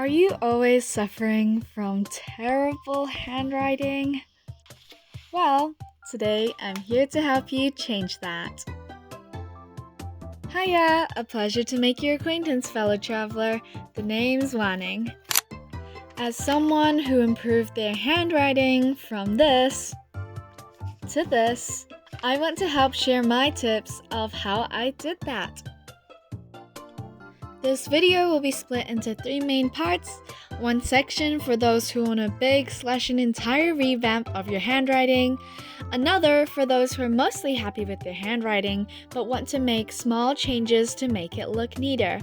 Are you always suffering from terrible handwriting? Well, today I'm here to help you change that. Hiya! A pleasure to make your acquaintance, fellow traveler. The name's Wanning. As someone who improved their handwriting from this to this, I want to help share my tips of how I did that. This video will be split into 3 main parts. One section for those who want a big/an entire revamp of your handwriting. Another for those who are mostly happy with their handwriting but want to make small changes to make it look neater.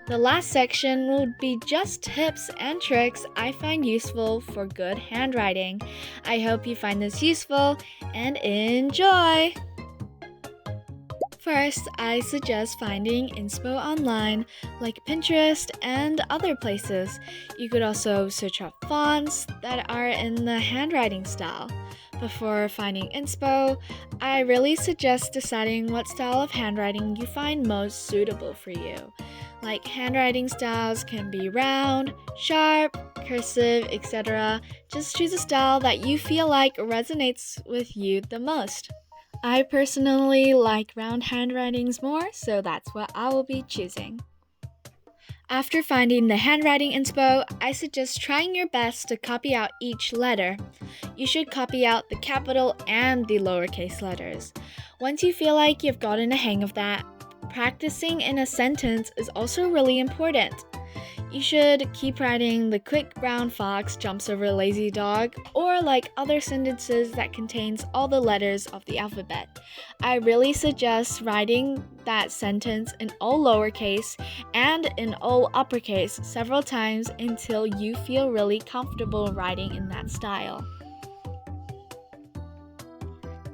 The last section will be just tips and tricks I find useful for good handwriting. I hope you find this useful and enjoy! First, I suggest finding inspo online, like Pinterest and other places. You could also search up fonts that are in the handwriting style. Before finding inspo, I really suggest deciding what style of handwriting you find most suitable for you. Like handwriting styles can be round, sharp, cursive, etc. Just choose a style that you feel like resonates with you the most. I personally like round handwritings more, so that's what I will be choosing. After finding the handwriting inspo, I suggest trying your best to copy out each letter. You should copy out the capital and the lowercase letters. Once you feel like you've gotten a hang of that, practicing in a sentence is also really important. You should keep writing "the quick brown fox jumps over a lazy dog" or like other sentences that contains all the letters of the alphabet. I really suggest writing that sentence in all lowercase and in all uppercase several times until you feel really comfortable writing in that style.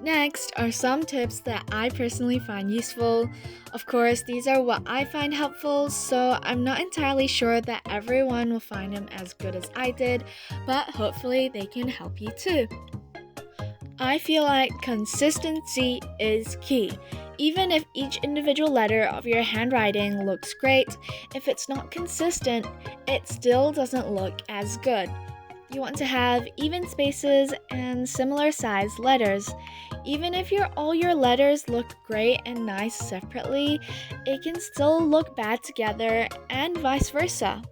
Next are some tips that I personally find useful. Of course, these are what I find helpful, so I'm not entirely sure that everyone will find them as good as I did, but hopefully they can help you too. I feel like consistency is key. Even if each individual letter of your handwriting looks great, if it's not consistent, it still doesn't look as good. You want to have even spaces and similar sized letters. Even if all your letters look great and nice separately, it can still look bad together and vice versa.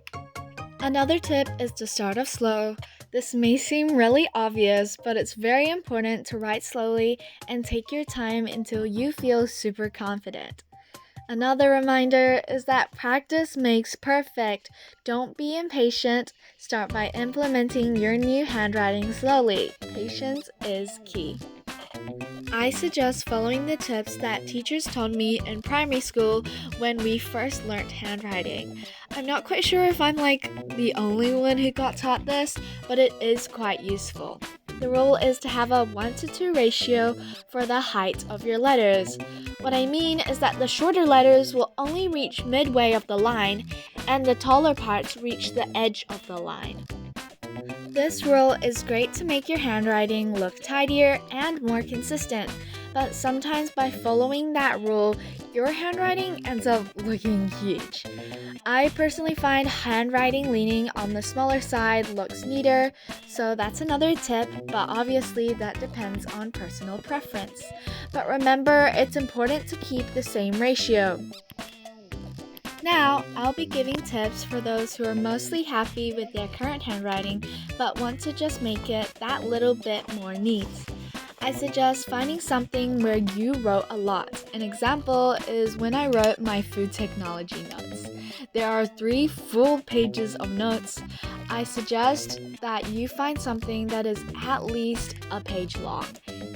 Another tip is to start off slow. This may seem really obvious, but it's very important to write slowly and take your time until you feel super confident. Another reminder is that practice makes perfect. Don't be impatient. Start by implementing your new handwriting slowly. Patience is key. I suggest following the tips that teachers told me in primary school when we first learned handwriting. I'm not quite sure if I'm the only one who got taught this, but it is quite useful. The rule is to have a 1:2 ratio for the height of your letters. What I mean is that the shorter letters will only reach midway of the line, and the taller parts reach the edge of the line. This rule is great to make your handwriting look tidier and more consistent, but sometimes by following that rule, your handwriting ends up looking huge. I personally find handwriting leaning on the smaller side looks neater, so that's another tip, but obviously that depends on personal preference. But remember, it's important to keep the same ratio. Now, I'll be giving tips for those who are mostly happy with their current handwriting but want to just make it that little bit more neat. I suggest finding something where you wrote a lot. An example is when I wrote my food technology notes. There are 3 full pages of notes. I suggest that you find something that is at least a page long.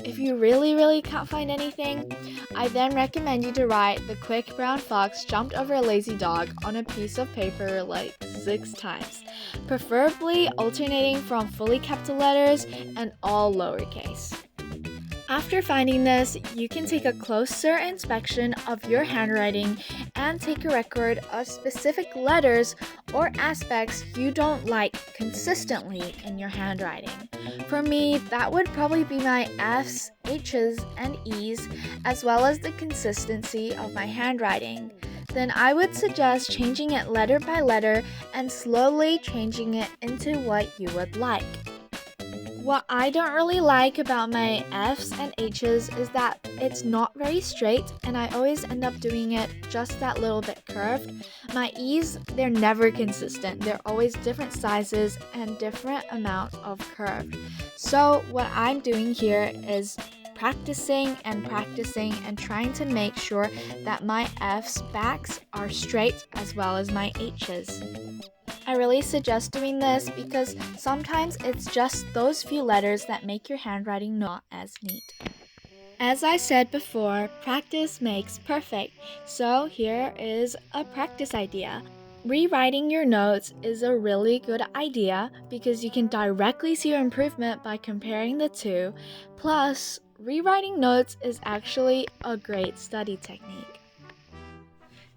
If you really can't find anything, I then recommend you to write "the quick brown fox jumped over a lazy dog" on a piece of paper 6 times, preferably alternating from fully capital letters and all lowercase. After finding this, you can take a closer inspection of your handwriting and take a record of specific letters or aspects you don't like consistently in your handwriting. For me, that would probably be my F's, H's, and E's, as well as the consistency of my handwriting. then I would suggest changing it letter by letter and slowly changing it into what you would like. What I don't really like about my F's and H's is that it's not very straight and I always end up doing it just that little bit curved. My E's, they're never consistent. They're always different sizes and different amount of curved. So what I'm doing here is practicing and trying to make sure that my F's backs are straight as well as my H's. I really suggest doing this because sometimes it's just those few letters that make your handwriting not as neat. As I said before, practice makes perfect, so here is a practice idea. Rewriting your notes is a really good idea because you can directly see your improvement by comparing the two. Plus, rewriting notes is actually a great study technique.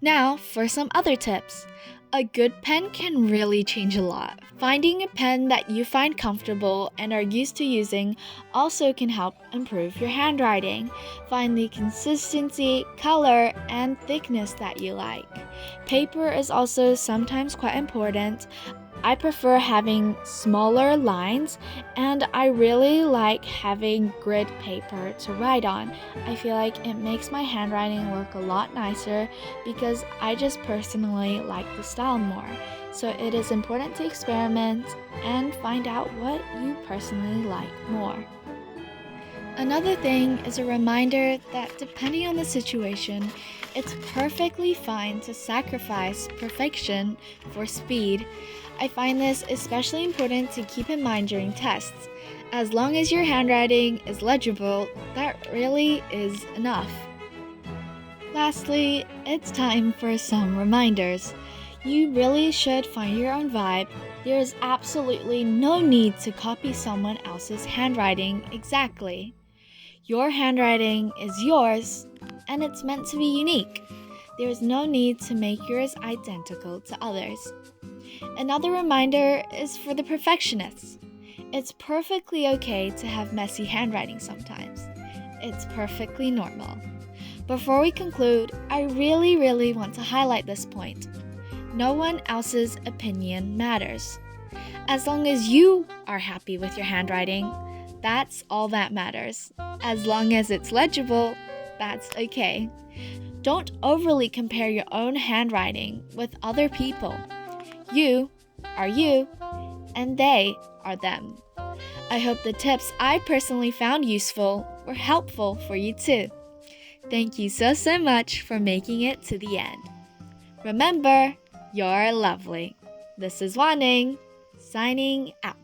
Now for some other tips. A good pen can really change a lot. Finding a pen that you find comfortable and are used to using also can help improve your handwriting. Find the consistency, color, and thickness that you like. Paper is also sometimes quite important. I prefer having smaller lines, and I really like having grid paper to write on. I feel like it makes my handwriting look a lot nicer because I just personally like the style more. So it is important to experiment and find out what you personally like more. Another thing is a reminder that depending on the situation, it's perfectly fine to sacrifice perfection for speed. I find this especially important to keep in mind during tests. As long as your handwriting is legible, that really is enough. Lastly, it's time for some reminders. You really should find your own vibe. There is absolutely no need to copy someone else's handwriting exactly. Your handwriting is yours, and it's meant to be unique. There is no need to make yours identical to others. Another reminder is for the perfectionists. It's perfectly okay to have messy handwriting sometimes. It's perfectly normal. Before we conclude, I really want to highlight this point. No one else's opinion matters. As long as you are happy with your handwriting, that's all that matters. As long as it's legible, that's okay. Don't overly compare your own handwriting with other people. You are you, and they are them. I hope the tips I personally found useful were helpful for you too. Thank you so much for making it to the end. Remember, you're lovely. This is Wanning, signing out.